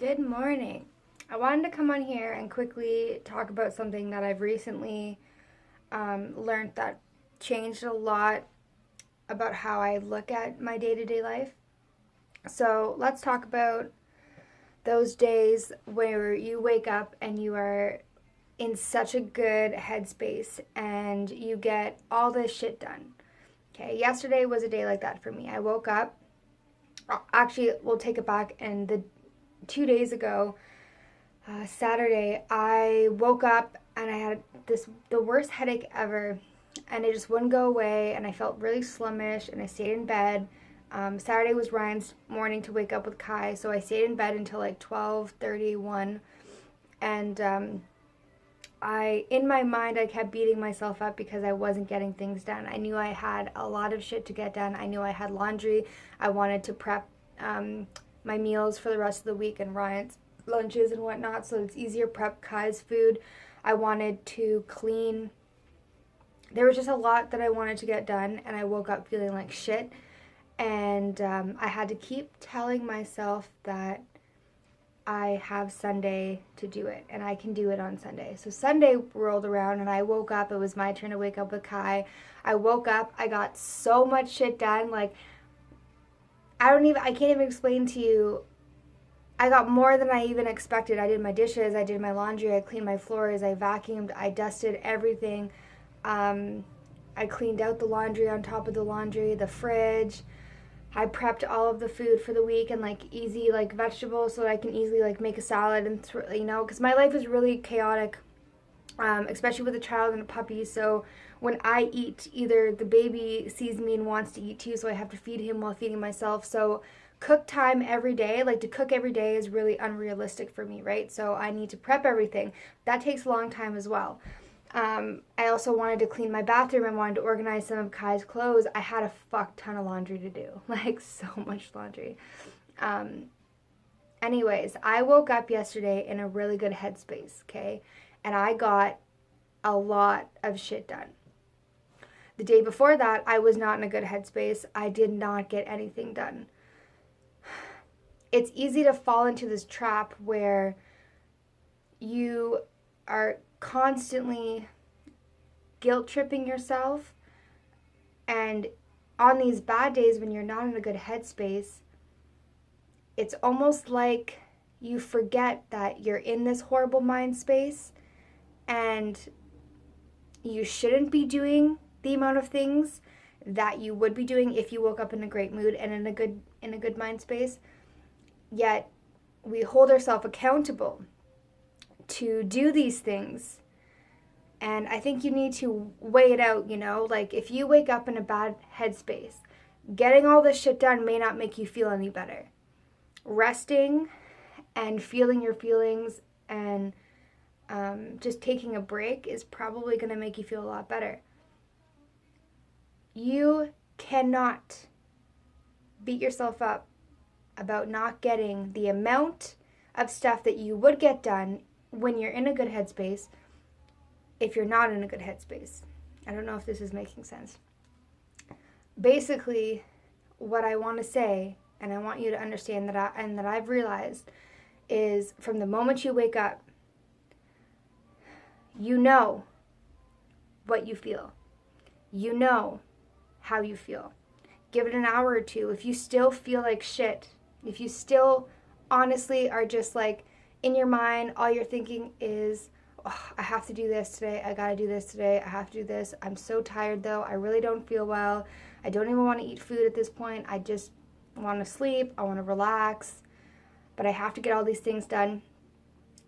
Good morning. I wanted to come on here and quickly talk about something that I've recently learned that changed a lot about how I look at my day to day life. So, let's talk about those days where you wake up and you are in such a good headspace and you get all this shit done. Okay, yesterday was a day like that for me. I woke up, actually, we'll take it back, and the 2 days ago, Saturday, I woke up and I had the worst headache ever, and it just wouldn't go away, and I felt really slummish, and I stayed in bed. Saturday was Ryan's morning to wake up with Kai, so I stayed in bed until like 12:31, and in my mind, I kept beating myself up because I wasn't getting things done. I knew I had a lot of shit to get done. I knew I had laundry. I wanted to prep my meals for the rest of the week and Ryan's lunches and whatnot, so it's easier prep Kai's food. I wanted to clean. There was just a lot that I wanted to get done, and I woke up feeling like shit. And I had to keep telling myself that I have Sunday to do it, and I can do it on Sunday. So Sunday rolled around, and I woke up. It was my turn to wake up with Kai. I woke up. I got so much shit done. Like, I can't even explain to you. I got more than I even expected. I did my dishes, I did my laundry, I cleaned my floors, I vacuumed, I dusted everything. I cleaned out the laundry on top of the laundry, the fridge. I prepped all of the food for the week and like easy like vegetables so that I can easily like make a salad and because my life is really chaotic, especially with a child and a puppy. So when I eat, either the baby sees me and wants to eat too, so I have to feed him while feeding myself. So cook time every day, like to cook every day is really unrealistic for me, right? So I need to prep everything. That takes a long time as well. I also wanted to clean my bathroom and wanted to organize some of Kai's clothes. I had a fuck ton of laundry to do, like so much laundry. Anyways, I woke up yesterday in a really good headspace, okay? And I got a lot of shit done. The day before that, I was not in a good headspace. I did not get anything done. It's easy to fall into this trap where you are constantly guilt tripping yourself, and on these bad days when you're not in a good headspace, it's almost like you forget that you're in this horrible mind space and you shouldn't be doing the amount of things that you would be doing if you woke up in a great mood and in a good mind space. Yet we hold ourselves accountable to do these things. And I think you need to weigh it out, like if you wake up in a bad headspace, getting all this shit done may not make you feel any better. Resting and feeling your feelings and just taking a break is probably going to make you feel a lot better. You cannot beat yourself up about not getting the amount of stuff that you would get done when you're in a good headspace if you're not in a good headspace. I don't know if this is making sense. Basically, what I want to say, and I want you to understand that I've realized, is from the moment you wake up, you know what you feel. You know how you feel. Give it an hour or two. If you still feel like shit, if you still honestly are just like in your mind, all you're thinking is, oh, I have to do this today. I gotta do this today. I have to do this. I'm so tired though. I really don't feel well. I don't even want to eat food at this point. I just want to sleep. I want to relax. But I have to get all these things done.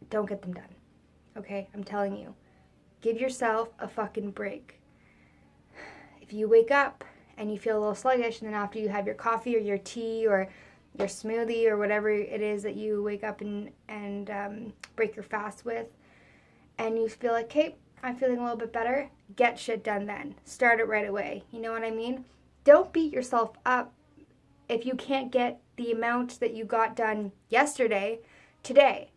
Don't get them done. Okay? I'm telling you. Give yourself a fucking break. If you wake up and you feel a little sluggish, and then after you have your coffee or your tea or your smoothie or whatever it is that you wake up and break your fast with, and you feel like, hey, I'm feeling a little bit better, get shit done then. Start it right away. You know what I mean? Don't beat yourself up if you can't get the amount that you got done yesterday, today,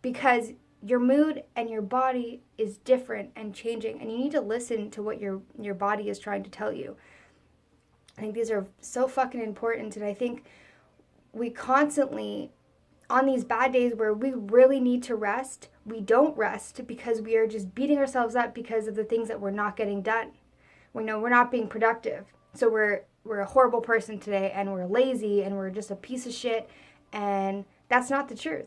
because your mood and your body is different and changing, and you need to listen to what your body is trying to tell you. I think these are so fucking important, and I think we constantly on these bad days where we really need to rest, we don't rest because we are just beating ourselves up because of the things that we're not getting done. We know we're not being productive. So we're a horrible person today, and we're lazy, and we're just a piece of shit, and that's not the truth.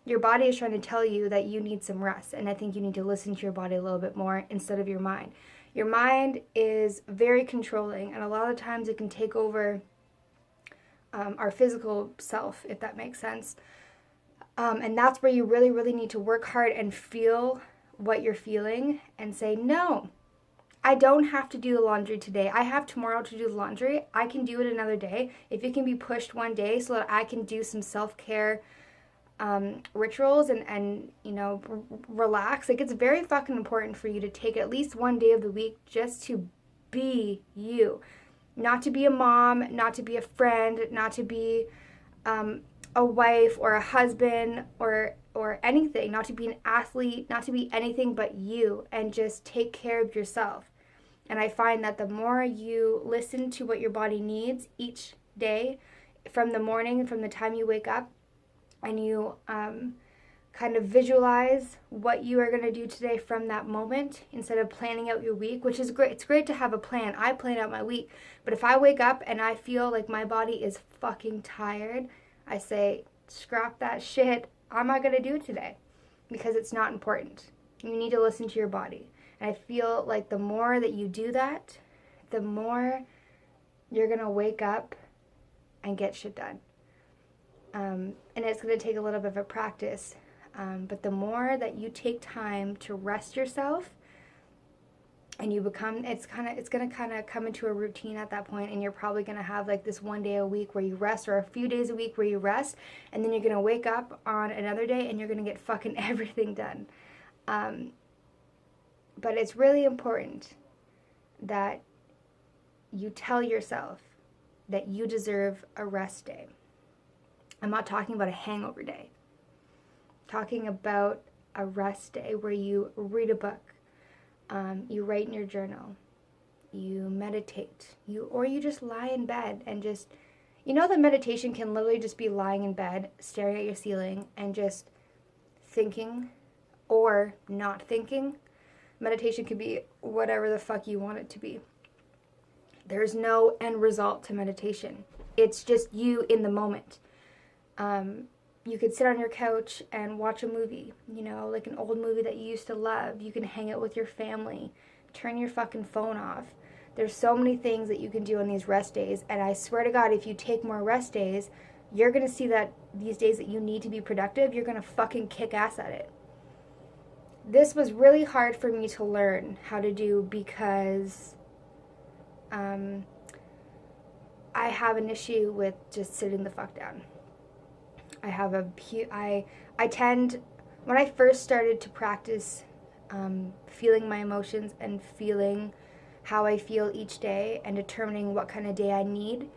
Your body is trying to tell you that you need some rest, and I think you need to listen to your body a little bit more instead of your mind. Your mind is very controlling, and a lot of times it can take over our physical self, if that makes sense. And that's where you really, really need to work hard and feel what you're feeling and say, no, I don't have to do the laundry today. I have tomorrow to do the laundry. I can do it another day. If it can be pushed one day so that I can do some self-care rituals and relax. Like, it's very fucking important for you to take at least one day of the week just to be you. Not to be a mom, not to be a friend, not to be a wife or a husband or anything, not to be an athlete, not to be anything but you, and just take care of yourself. And I find that the more you listen to what your body needs each day, from the morning, from the time you wake up, and you kind of visualize what you are going to do today from that moment instead of planning out your week, which is great. It's great to have a plan. I plan out my week. But if I wake up and I feel like my body is fucking tired, I say, scrap that shit. I'm not going to do it today because it's not important. You need to listen to your body. And I feel like the more that you do that, the more you're going to wake up and get shit done. And it's going to take a little bit of a practice. But the more that you take time to rest yourself and you become, it's going to kind of come into a routine at that point, and you're probably going to have like this one day a week where you rest, or a few days a week where you rest, and then you're going to wake up on another day and you're going to get fucking everything done. But it's really important that you tell yourself that you deserve a rest day. I'm not talking about a hangover day. I'm talking about a rest day where you read a book, you write in your journal, you meditate, or you just lie in bed and just, that meditation can literally just be lying in bed, staring at your ceiling and just thinking or not thinking. Meditation can be whatever the fuck you want it to be. There's no end result to meditation. It's just you in the moment. You could sit on your couch and watch a movie, like an old movie that you used to love. You can hang out with your family. Turn your fucking phone off. There's so many things that you can do on these rest days, and I swear to God, if you take more rest days, you're going to see that these days that you need to be productive, you're going to fucking kick ass at it. This was really hard for me to learn how to do because I have an issue with just sitting the fuck down. I tend, when I first started to practice feeling my emotions and feeling how I feel each day and determining what kind of day I need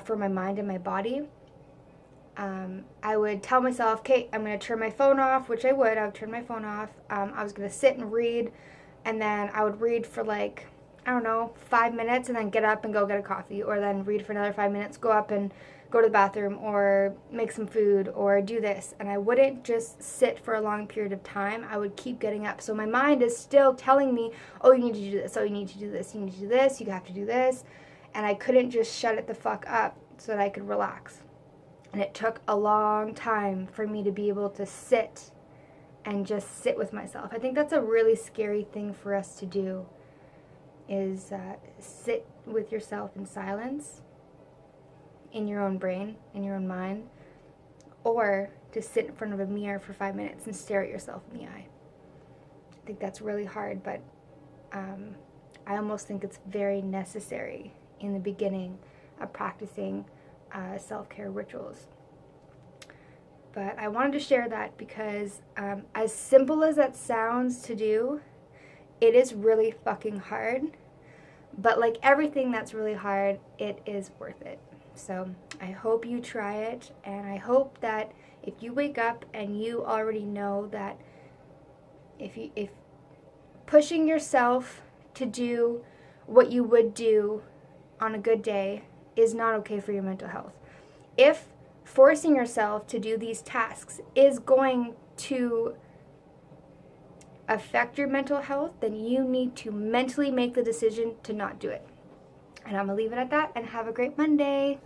for my mind and my body, I would tell myself, okay, I'm going to turn my phone off, which I would turn my phone off. I was going to sit and read, and then I would read for 5 minutes and then get up and go get a coffee, or then read for another 5 minutes, go up and go to the bathroom or make some food or do this. And I wouldn't just sit for a long period of time. I would keep getting up. So my mind is still telling me, oh, you need to do this. Oh, you need to do this. You need to do this. You have to do this. And I couldn't just shut it the fuck up so that I could relax. And it took a long time for me to be able to sit and just sit with myself. I think that's a really scary thing for us to do, is sit with yourself in silence, in your own brain, in your own mind, or to sit in front of a mirror for 5 minutes and stare at yourself in the eye. I think that's really hard, but I almost think it's very necessary in the beginning of practicing self-care rituals. But I wanted to share that because as simple as that sounds to do, it is really fucking hard. But like everything that's really hard, it is worth it. So I hope you try it, and I hope that if you wake up and you already know that if pushing yourself to do what you would do on a good day is not okay for your mental health. If forcing yourself to do these tasks is going to affect your mental health, then you need to mentally make the decision to not do it. And I'm going to leave it at that, and have a great Monday.